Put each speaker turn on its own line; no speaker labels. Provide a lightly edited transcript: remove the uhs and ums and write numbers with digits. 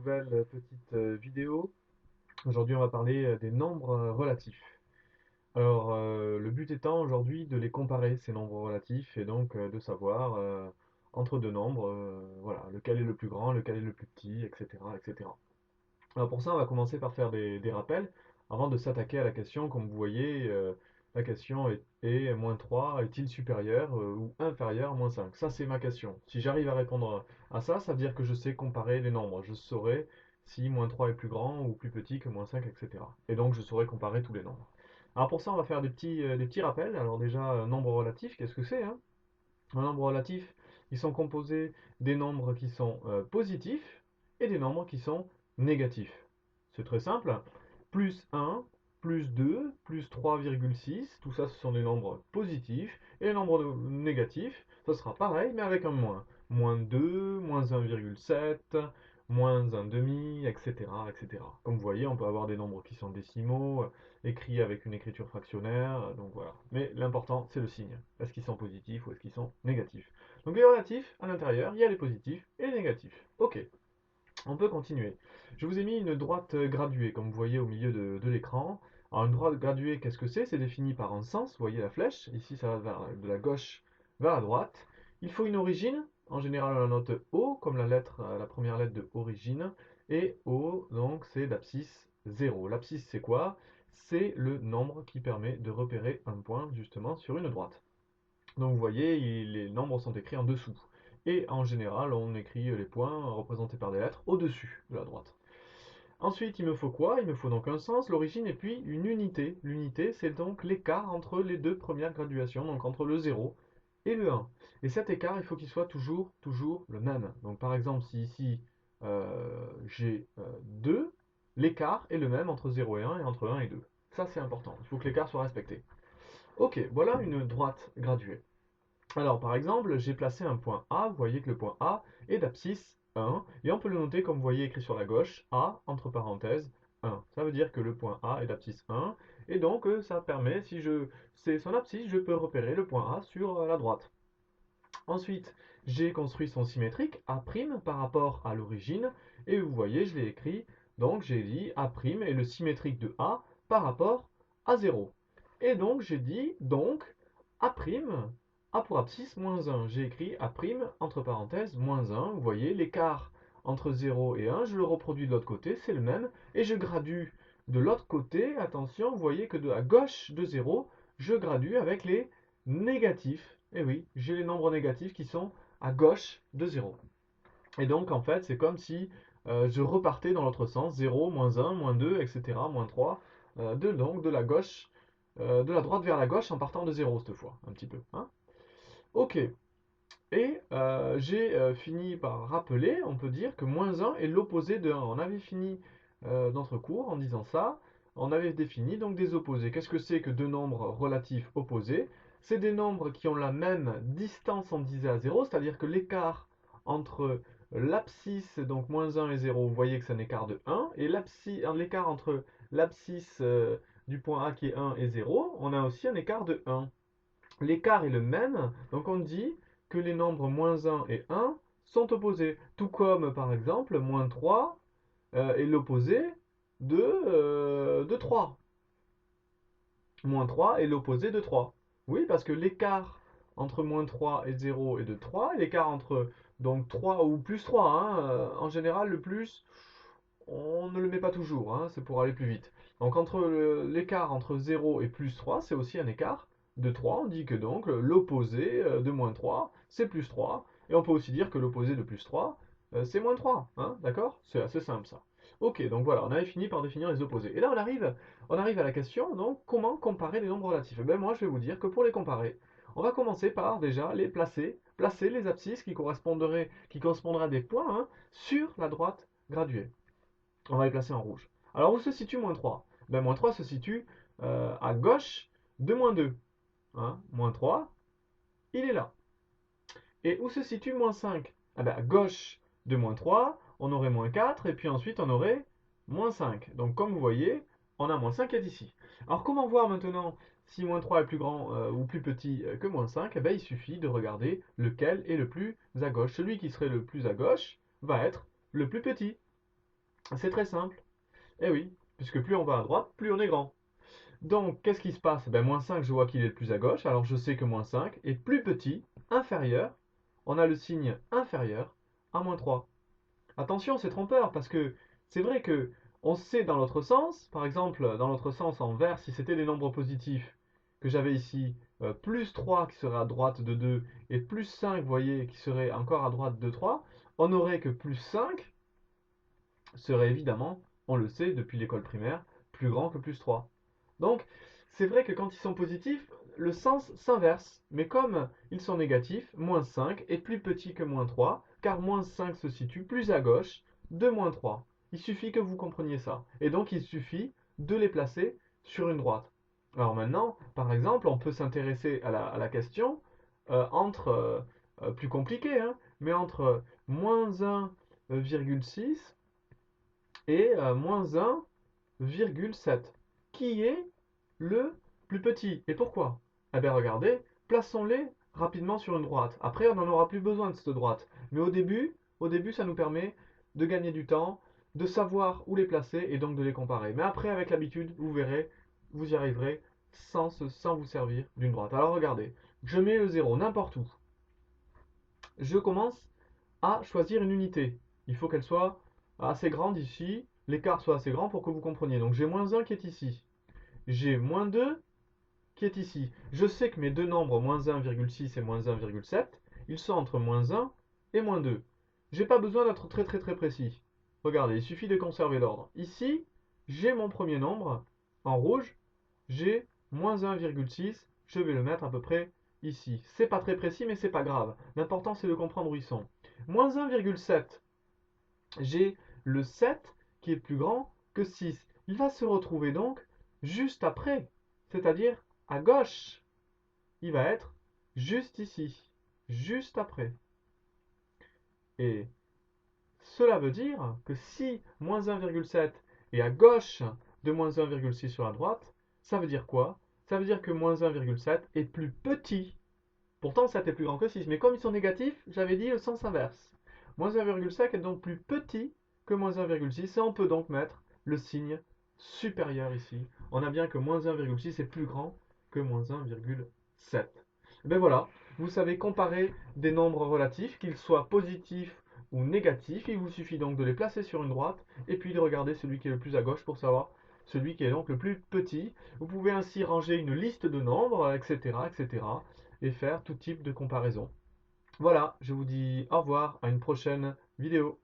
nouvelle petite vidéo. Aujourd'hui, on va parler des nombres relatifs. Alors, le but étant aujourd'hui de les comparer, ces nombres relatifs, et donc de savoir entre deux nombres, voilà, lequel est le plus grand, lequel est le plus petit, etc., etc. Alors pour ça, on va commencer par faire des rappels avant de s'attaquer à la question. Comme vous voyez, la question est moins 3 est-il supérieur ou inférieur à moins 5? Ça, c'est ma question. Si j'arrive à répondre à ça, ça veut dire que je sais comparer les nombres. Je saurai si moins 3 est plus grand ou plus petit que moins 5, etc. Et donc, je saurai comparer tous les nombres. Alors pour ça, on va faire des petits rappels. Alors déjà, nombre relatif, qu'est-ce que c'est, hein? Un nombre relatif, ils sont composés des nombres qui sont positifs et des nombres qui sont négatifs. C'est très simple. Plus 1, plus 2, plus 3,6, tout ça ce sont des nombres positifs. Et les nombres négatifs, ce sera pareil mais avec un moins. Moins 2, moins 1,7, moins un demi, etc., etc. Comme vous voyez, on peut avoir des nombres qui sont décimaux, écrits avec une écriture fractionnaire, donc voilà. Mais l'important, c'est le signe. Est-ce qu'ils sont positifs ou est-ce qu'ils sont négatifs? Donc les relatifs, à l'intérieur, il y a les positifs et les négatifs. Ok, on peut continuer. Je vous ai mis une droite graduée, comme vous voyez au milieu de l'écran. Alors une droite graduée, qu'est-ce que c'est? C'est défini par un sens, vous voyez la flèche. Ici, ça va de la gauche vers la droite. Il faut une origine. En général, on la note O, comme la première lettre de origine. Et O, donc, c'est l'abscisse 0. L'abscisse, c'est quoi? C'est le nombre qui permet de repérer un point, justement, sur une droite. Donc vous voyez, les nombres sont écrits en dessous. Et en général, on écrit les points représentés par des lettres au-dessus de la droite. Ensuite, il me faut quoi? Il me faut donc un sens, l'origine et puis une unité. L'unité, c'est donc l'écart entre les deux premières graduations, donc entre le 0 et le 1. Et cet écart, il faut qu'il soit toujours le même. Donc par exemple, si ici j'ai 2, l'écart est le même entre 0 et 1 et entre 1 et 2. Ça, c'est important. Il faut que l'écart soit respecté. Ok, voilà une droite graduée. Alors, par exemple, j'ai placé un point A, vous voyez que le point A est d'abscisse 1, et on peut le noter comme vous voyez écrit sur la gauche, A, entre parenthèses, 1. Ça veut dire que le point A est d'abscisse 1, et donc ça permet, si je sais son abscisse, je peux repérer le point A sur la droite. Ensuite, j'ai construit son symétrique, A' par rapport à l'origine, et vous voyez, je l'ai écrit, donc j'ai dit A' est le symétrique de A par rapport à 0. Et donc j'ai dit, donc, A', A pour abscisse, moins 1. J'ai écrit A', entre parenthèses, moins 1. Vous voyez, l'écart entre 0 et 1, je le reproduis de l'autre côté, c'est le même, et je gradue de l'autre côté, attention, vous voyez que de la gauche de 0, je gradue avec les négatifs. Et oui, j'ai les nombres négatifs qui sont à gauche de 0. Et donc, en fait, c'est comme si je repartais dans l'autre sens, 0, moins 1, moins 2, etc., moins 3, donc de la gauche, de la droite vers la gauche en partant de 0 cette fois, un petit peu, hein. Ok, et j'ai fini par rappeler, on peut dire que moins 1 est l'opposé de 1. On avait fini notre cours en disant ça. On avait défini donc des opposés. Qu'est-ce que c'est que deux nombres relatifs opposés? C'est des nombres qui ont la même distance en divisé à 0, c'est-à-dire que l'écart entre l'abscisse, donc moins 1 et 0, vous voyez que c'est un écart de 1, et l'écart entre l'abscisse du point A qui est 1 et 0, on a aussi un écart de 1. L'écart est le même, donc on dit que les nombres moins 1 et 1 sont opposés. Tout comme, par exemple, moins 3 est l'opposé de 3. Moins 3 est l'opposé de 3. Oui, parce que l'écart entre moins 3 et 0 est de 3, et l'écart entre donc 3 ou plus 3, hein, en général, le plus, on ne le met pas toujours, hein, c'est pour aller plus vite. Donc l'écart entre 0 et plus 3, c'est aussi un écart de 3. On dit que donc l'opposé de moins 3, c'est plus 3. Et on peut aussi dire que l'opposé de plus 3, c'est moins 3. Hein, d'accord? C'est assez simple ça. Ok, donc voilà, on avait fini par définir les opposés. Et là, on arrive à la question, donc, comment comparer les nombres relatifs? Eh bien, moi, je vais vous dire que pour les comparer, on va commencer par déjà les placer les abscisses qui correspondraient à des points, hein, sur la droite graduée. On va les placer en rouge. Alors où se situe moins 3? Ben, moins 3 se situe à gauche de moins 2. Hein, moins 3, il est là. Et où se situe moins 5? Ah ben, à gauche de moins 3, on aurait moins 4, et puis ensuite on aurait moins 5. Donc comme vous voyez, on a moins 5 qui est ici. Alors comment voir maintenant si moins 3 est plus grand ou plus petit que moins 5? Eh ben, il suffit de regarder lequel est le plus à gauche. Celui qui serait le plus à gauche va être le plus petit. C'est très simple. Eh oui, puisque plus on va à droite, plus on est grand. Donc, qu'est-ce qui se passe? Ben, moins 5, je vois qu'il est le plus à gauche, alors je sais que moins 5 est plus petit, inférieur. On a le signe inférieur à moins 3. Attention, c'est trompeur, parce que c'est vrai que on sait dans l'autre sens, par exemple, dans l'autre sens en vert, si c'était des nombres positifs, que j'avais ici plus 3 qui serait à droite de 2, et plus 5, vous voyez, qui serait encore à droite de 3, on aurait que plus 5 serait évidemment, on le sait depuis l'école primaire, plus grand que plus 3. Donc, c'est vrai que quand ils sont positifs, le sens s'inverse. Mais comme ils sont négatifs, moins 5 est plus petit que moins 3, car moins 5 se situe plus à gauche de moins 3. Il suffit que vous compreniez ça. Et donc, il suffit de les placer sur une droite. Alors maintenant, par exemple, on peut s'intéresser à la question plus compliquée, hein, mais entre moins 1,6 et moins 1,7. Qui est le plus petit? Et pourquoi? Eh bien regardez, plaçons-les rapidement sur une droite. Après, on n'en aura plus besoin de cette droite. Mais au début, ça nous permet de gagner du temps, de savoir où les placer et donc de les comparer. Mais après, avec l'habitude, vous verrez, vous y arriverez sans vous servir d'une droite. Alors regardez, je mets le 0 n'importe où. Je commence à choisir une unité. Il faut qu'elle soit assez grande ici, l'écart soit assez grand pour que vous compreniez. Donc j'ai moins 1 qui est ici. J'ai moins 2 qui est ici. Je sais que mes deux nombres, moins 1,6 et moins 1,7, ils sont entre moins 1 et moins 2. J'ai pas besoin d'être très très très précis. Regardez, il suffit de conserver l'ordre. Ici, j'ai mon premier nombre, en rouge, j'ai moins 1,6, je vais le mettre à peu près ici. C'est pas très précis, mais c'est pas grave. L'important, c'est de comprendre où ils sont. Moins 1,7, j'ai le 7 qui est plus grand que 6. Il va se retrouver donc juste après, c'est-à-dire à gauche. Il va être juste ici, juste après. Et cela veut dire que si moins 1,7 est à gauche de moins 1,6 sur la droite, ça veut dire quoi? Ça veut dire que moins 1,7 est plus petit. Pourtant, 7 est plus grand que 6, mais comme ils sont négatifs, j'avais dit le sens inverse. Moins 1,5 est donc plus petit que moins 1,6 et on peut donc mettre le signe supérieur ici. On a bien que moins 1,6 est plus grand que moins 1,7. Et bien voilà, vous savez comparer des nombres relatifs, qu'ils soient positifs ou négatifs. Il vous suffit donc de les placer sur une droite et puis de regarder celui qui est le plus à gauche pour savoir celui qui est donc le plus petit. Vous pouvez ainsi ranger une liste de nombres, etc., etc., et faire tout type de comparaison. Voilà, je vous dis au revoir, à une prochaine vidéo.